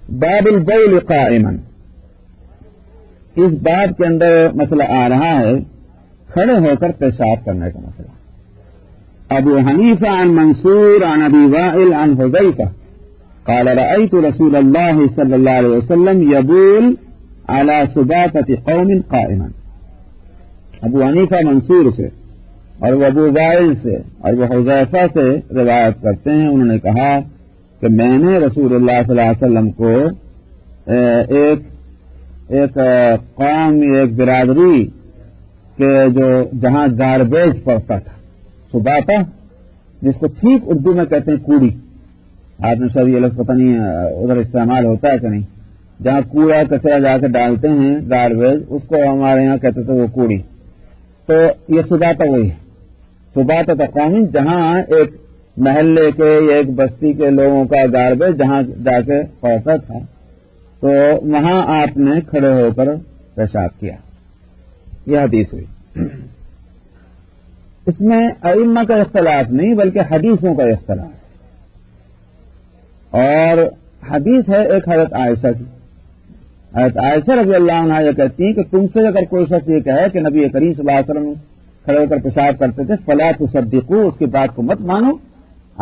باب البول قائما، اس باب کے اندر مسئلہ آ رہا ہے کھڑے ہو کر پیشاب کرنے کا مسئلہ. ابو حنیفہ عن منصور عن ابی وائل عن حذیفہ قال رأيت رسول الله صلی اللہ علیہ وسلم يبول على سباطة قوم قائما. ابو حنیفہ منصور سے اور وہ ابو وائل سے اور وہ حذیفہ سے روایت کرتے ہیں، انہوں نے کہا کہ میں نے رسول اللہ صلی اللہ علیہ وسلم کو ایک قوم، ایک برادری کے جو جہاں گاربیج پڑتا تھا، سباطہ جس کو ٹھیک اردو میں کہتے ہیں کوڑی، آپ نے شاید یہ لفظ پتہ نہیں ادھر استعمال ہوتا ہے کہ نہیں، جہاں کوڑا کچرا جا کے ڈالتے ہیں گاربیج، اس کو ہمارے یہاں کہتے تھے وہ کوڑی. تو یہ سباطہ وہی ہے، سباطہ قوم، جہاں ایک محلے کے یا ایک بستی کے لوگوں کا گاربیج جہاں جا کے پڑتا تھا، تو وہاں آپ نے کھڑے ہو کر پیشاب کیا. یہ حدیث ہوئی. اس میں ائمہ کا اختلاف نہیں بلکہ حدیثوں کا اختلاف ہے، اور حدیث ہے ایک حضرت عائشہ کی. حضرت عائشہ رضی اللہ عنہا یہ کہتی ہیں کہ تم سے اگر کوئی شخص یہ کہے کہ نبی کریم صلی اللہ علیہ وسلم کھڑے ہو کر پیشاب کرتے تھے، فلا تصدقوا، اس کی بات کو مت مانو،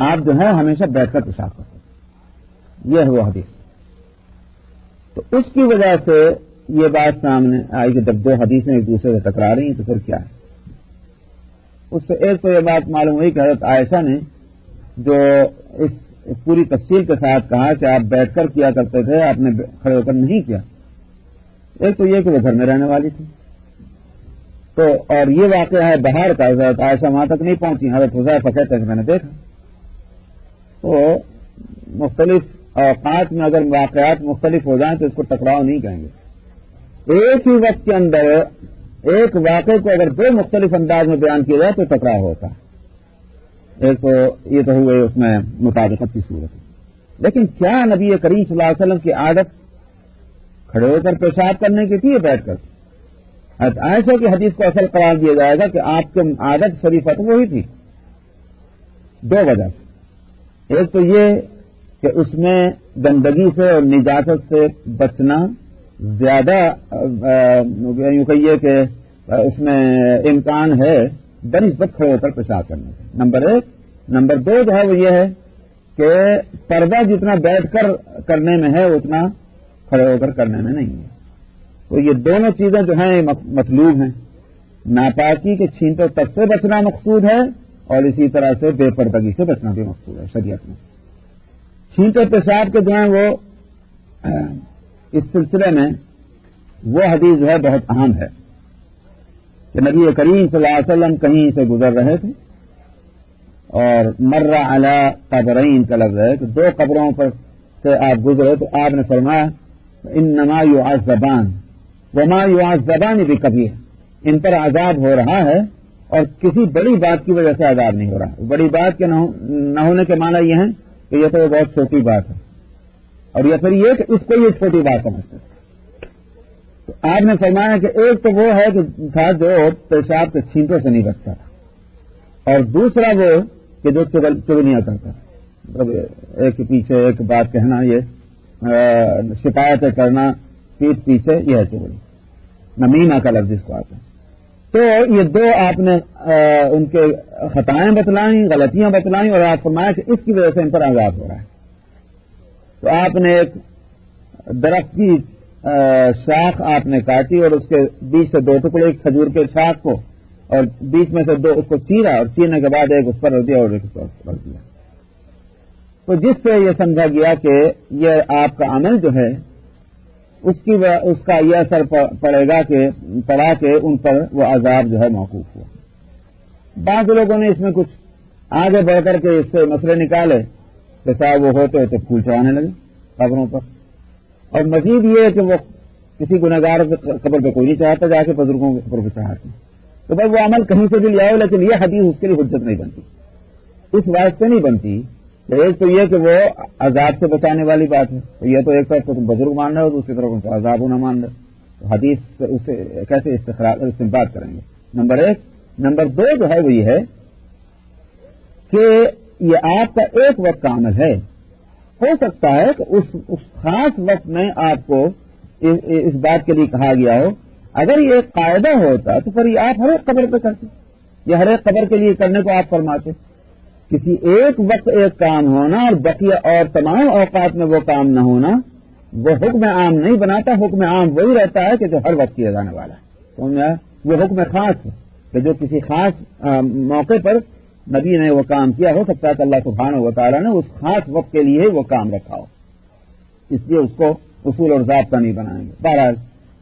آپ جو ہے ہمیشہ بیٹھ کر پیشاب کرتے تھے. یہ ہے وہ حدیث. تو اس کی وجہ سے یہ بات سامنے آئی کہ جب دو حدیثیں ایک دوسرے سے ٹکرا رہی ہیں تو پھر کیا ہے. اس سے ایک تو یہ بات معلوم ہوئی کہ حضرت عائشہ نے جو اس پوری تفصیل کے ساتھ کہا کہ آپ بیٹھ کر کیا کرتے تھے، آپ نے کھڑے ہو کر نہیں کیا. ایک تو یہ کہ وہ گھر میں رہنے والی تھی، تو اور یہ واقعہ ہے باہر کا، حضرت عائشہ وہاں تک نہیں پہنچی. حضرت حذیفہ کہتے ہیں کہ میں نے دیکھا. تو مختلف اوقات میں اگر واقعات مختلف ہو جائیں تو اس کو ٹکراؤ نہیں کہیں گے. ایک ہی وقت کے اندر ایک واقعے کو اگر دو مختلف انداز میں بیان کیا جائے تو ٹکراؤ ہوتا ہے. ایک تو یہ تو ہوئے اس میں مطابقت کی صورت ہے. لیکن کیا نبی کریم صلی اللہ علیہ وسلم کی عادت کھڑے ہو کر پیشاب کرنے کی تھی بیٹھ کر؟ حضرت عائشہ کی حدیث کو اصل قرار دیا جائے گا کہ آپ کی عادت شریفت وہی تھی، دو وجہ سے. ایک تو یہ کہ اس میں گندگی سے اور نجاست سے بچنا زیادہ یوں کہیے کہ اس میں امکان ہے بنسبت کھڑے ہو کر پیشاب کرنے سے، نمبر ایک. نمبر دو جو ہے وہ یہ ہے کہ پردہ جتنا بیٹھ کر کرنے میں ہے اتنا کھڑے ہو کر کرنے میں نہیں ہے. تو یہ دونوں چیزیں جو ہیں مطلوب ہیں. ناپاکی کے چھینٹوں تک سے بچنا مقصود ہے اور اسی طرح سے بے پردگی سے بچنا بھی مقصود ہے شریعت میں. چھینٹے پیشاب کے جو ہیں وہ اس سلسلے میں وہ حدیث جو ہے بہت اہم ہے کہ نبی کریم صلی اللہ علیہ وسلم کہیں سے گزر رہے تھے اور مر علی قبرین کا لفظ ہے کہ دو قبروں پر سے آپ گزرے تو آپ نے فرمایا انما یعذبان وما یعذبان بکبیر، ان پر عذاب ہو رہا ہے اور کسی بڑی بات کی وجہ سے عذاب نہیں ہو رہا. بڑی بات کے نہ ہونے کے معنی یہ ہیں کہ یہ تو بہت چھوٹی بات ہے، اور یا پھر یہ کہ اس کو یہ چھوٹی بات سمجھتے ہیں. تو آپ نے فرمایا کہ ایک تو وہ ہے کہ تھا جو پیشاب کے چھینٹوں سے نہیں بچتا تھا، اور دوسرا وہ کہ جو چگلیاں کرتا ہے، مطلب ایک کے پیچھے ایک بات کہنا، یہ شکایتیں کرنا پیٹ پیچھے، یہ ہے چگلی، نمیمہ کا لفظ اس کو آتا ہے. تو یہ دو آپ نے ان کے خطائیں بتلائیں، غلطیاں بتلائیں، اور آپ فرمایا کہ اس کی وجہ سے ان پر عذاب ہو رہا ہے. تو آپ نے ایک درخت کی شاخ آپ نے کاٹی اور اس کے بیچ سے دو ٹکڑے ایک کھجور کے شاخ کو اور بیچ میں سے دو اس کو چیرا اور چیرنے کے بعد ایک اس پر رکھ دیا اور ایک اس پر رکھ دیا. تو جس سے یہ سمجھا گیا کہ یہ آپ کا عمل جو ہے اس کا یہ اثر پڑے گا کہ پڑا کہ ان پر وہ عذاب جو ہے موقوف ہوا. بعض لوگوں نے اس میں کچھ آگے بڑھ کر کے اس سے مسئلے نکالے کہ صاحب وہ ہوتے ہوتے پھول چڑھانے لگے قبروں پر، اور مزید یہ کہ وہ کسی گنہگار قبر پہ کوئی نہیں چاہتا، جا کے بزرگوں کے قبر پہ چڑھاتے ہیں. تو بھائی وہ عمل کہیں سے بھی لے آؤ، لیکن یہ حدیث اس کے لیے حجت نہیں بنتی، اس واسطے نہیں بنتی. ایک تو یہ کہ وہ عذاب سے بچانے والی بات ہے، تو یہ تو ایک طرف تو تم بزرگ مان رہے ہو، دوسری طرف ان کو عذاب نہ مان رہے، تو حدیث سے اسے کیسے استنباط کریں گے. نمبر ایک. نمبر دو جو ہے وہ یہ ہے کہ یہ آپ کا ایک وقت کا عمل ہے ہو سکتا ہے کہ اس خاص وقت میں آپ کو اس بات کے لیے کہا گیا ہو. اگر یہ ایک قاعدہ ہوتا تو پھر یہ آپ ہر ایک قبر پہ کرتے، یہ ہر ایک قبر کے لیے کرنے کو آپ فرماتے. کسی ایک وقت ایک کام ہونا اور بقیہ اور تمام اوقات میں وہ کام نہ ہونا وہ حکم عام نہیں بناتا. حکم عام وہی رہتا ہے کہ جو ہر وقت کیا جانے والا ہے. وہ حکم خاص ہے کہ جو کسی خاص موقع پر نبی نے وہ کام کیا. ہو سکتا ہے کہ اللہ سبحانہ و تعالیٰ نے اس خاص وقت کے لیے وہ کام رکھا ہو، اس لیے اس کو اصول اور ضابطہ نہیں بنائیں گے. بہرحال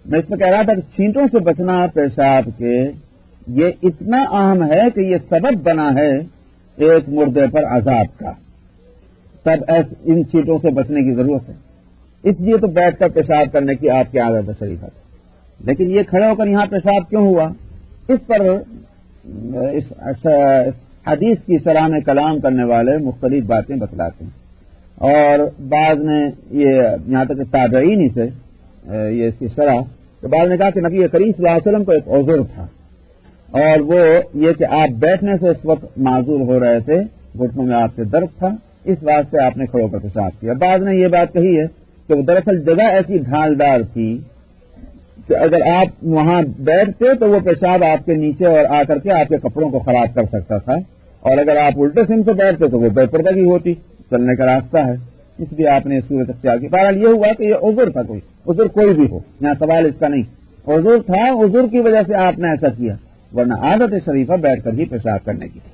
میں اس میں کہہ رہا تھا کہ چھینٹوں سے بچنا پیشاب کے یہ اتنا اہم ہے کہ یہ سبب بنا ہے ایک مردے پر عذاب کا. تب ان چھینٹوں سے بچنے کی ضرورت ہے. اس لیے تو بیٹھ کر پیشاب کرنے کی آپ کی عادت شریف ہے. لیکن یہ کھڑے ہو کر یہاں پیشاب کیوں ہوا، اس پر اس حدیث کی شرح میں کلام کرنے والے مختلف باتیں بتلاتے ہیں. اور بعض نے یہ یہاں تک تابعین سے یہ اس کی شرح تو بعض نے کہا کہ نبی کریم صلی اللہ علیہ وسلم کو ایک عذر تھا، اور وہ یہ کہ آپ بیٹھنے سے اس وقت معذور ہو رہے تھے، گھٹنوں میں آپ کے درد تھا، اس واسطے آپ نے کھڑے ہو کر پیشاب کیا. بعض نے یہ بات کہی ہے کہ وہ دراصل جگہ ایسی ڈھالدار تھی کہ اگر آپ وہاں بیٹھتے تو وہ پیشاب آپ کے نیچے اور آ کر کے آپ کے کپڑوں کو خراب کر سکتا تھا، اور اگر آپ الٹے سم سے بیٹھتے تو وہ بے پردگی ہوتی، چلنے کا راستہ ہے، اس لیے آپ نے اس صورت اختیار کی. بہرحال یہ ہوا کہ یہ عذر تھا، کوئی عذر کوئی بھی ہو، یہاں سوال اس کا نہیں. عذر تھا، عذر کی وجہ سے آپ نے ایسا کیا، ورنہ عادت شریفہ بیٹھ کر ہی پیشاب کرنے کی تھی.